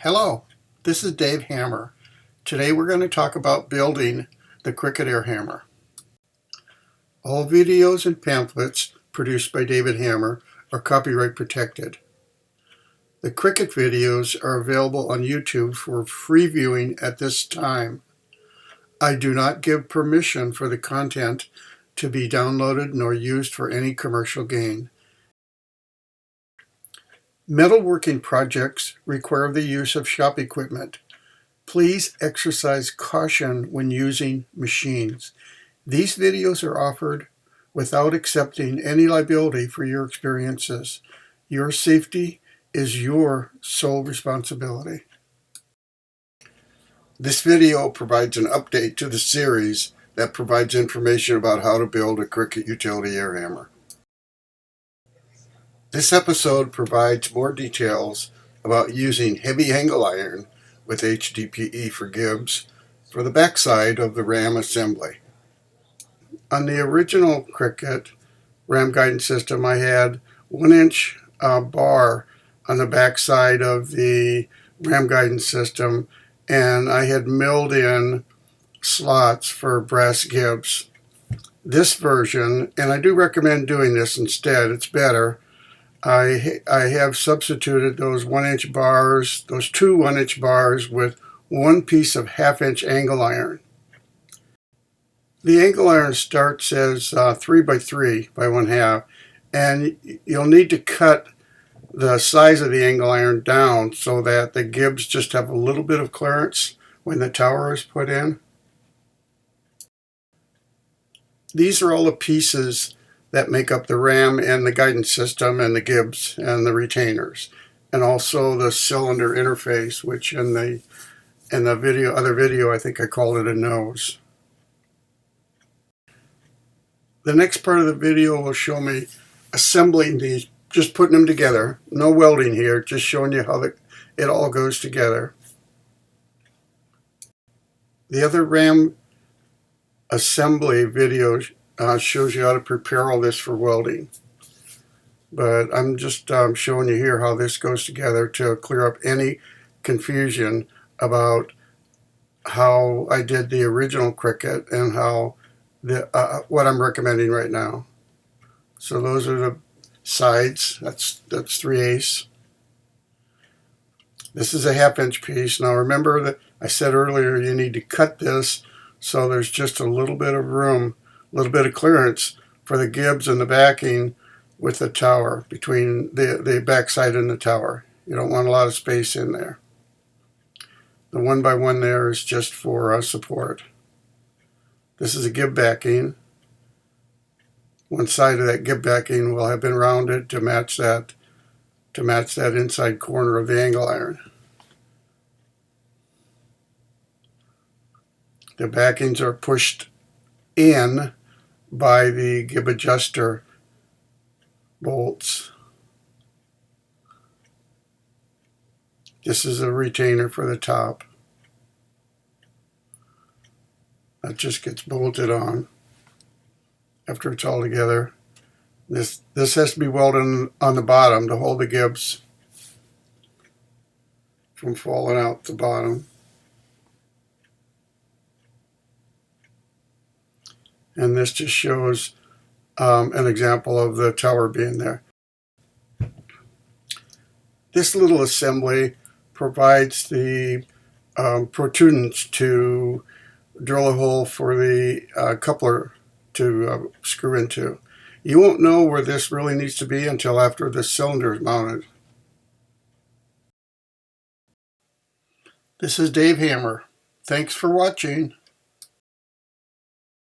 Hello, this is Dave Hammer. Today we're going to talk about building the Cricket air hammer. All videos and pamphlets produced by David Hammer are copyright protected. The Cricket videos are available on YouTube for free viewing at this time. I do not give permission for the content to be downloaded nor used for any commercial gain. Metalworking projects require the use of shop equipment. Please exercise caution when using machines. These videos are offered without accepting any liability for your experiences. Your safety is your sole responsibility. This video provides an update to the series that provides information about how to build a Cricket utility air hammer. This episode provides more details about using heavy angle iron with HDPE for gibs for the backside of the ram assembly. On the original Cricket ram guidance system, I had 1-inch bar on the backside of the ram guidance system, and I had milled in slots for brass gibs. This version, and I do recommend doing this instead, it's better, I have substituted those 1-inch bars, those two 1-inch bars, with one piece of 1/2-inch angle iron. The angle iron starts as 3x3 by 1/2, and you'll need to cut the size of the angle iron down so that the gibs just have a little bit of clearance when the tower is put in. These are all the pieces that make up the ram and the guidance system and the gibs and the retainers, and also the cylinder interface, which in the other video I think I called it a nose. The next part of the video will show me assembling these, just putting them together. No welding here, just showing you how it all goes together. The other ram assembly video shows you how to prepare all this for welding. But I'm just showing you here how this goes together to clear up any confusion about how I did the original Cricket and how what I'm recommending right now. So those are the sides. That's 3/8. This is a 1/2-inch piece. Now remember that I said earlier you need to cut this so there's just a little bit of room, a little bit of clearance for the gibs and the backing with the tower, between the backside and the tower. You don't want a lot of space in there. The 1x1 there is just for support. This is a gib backing. One side of that gib backing will have been rounded to match that inside corner of the angle iron. The backings are pushed in by the gib adjuster bolts. This is a retainer for the top. That just gets bolted on after it's all together. This has to be welded on the bottom to hold the gibs from falling out the bottom. And this just shows an example of the tower being there. This little assembly provides the protrusions to drill a hole for the coupler to screw into. You won't know where this really needs to be until after the cylinder is mounted. This is Dave Hammer. Thanks for watching.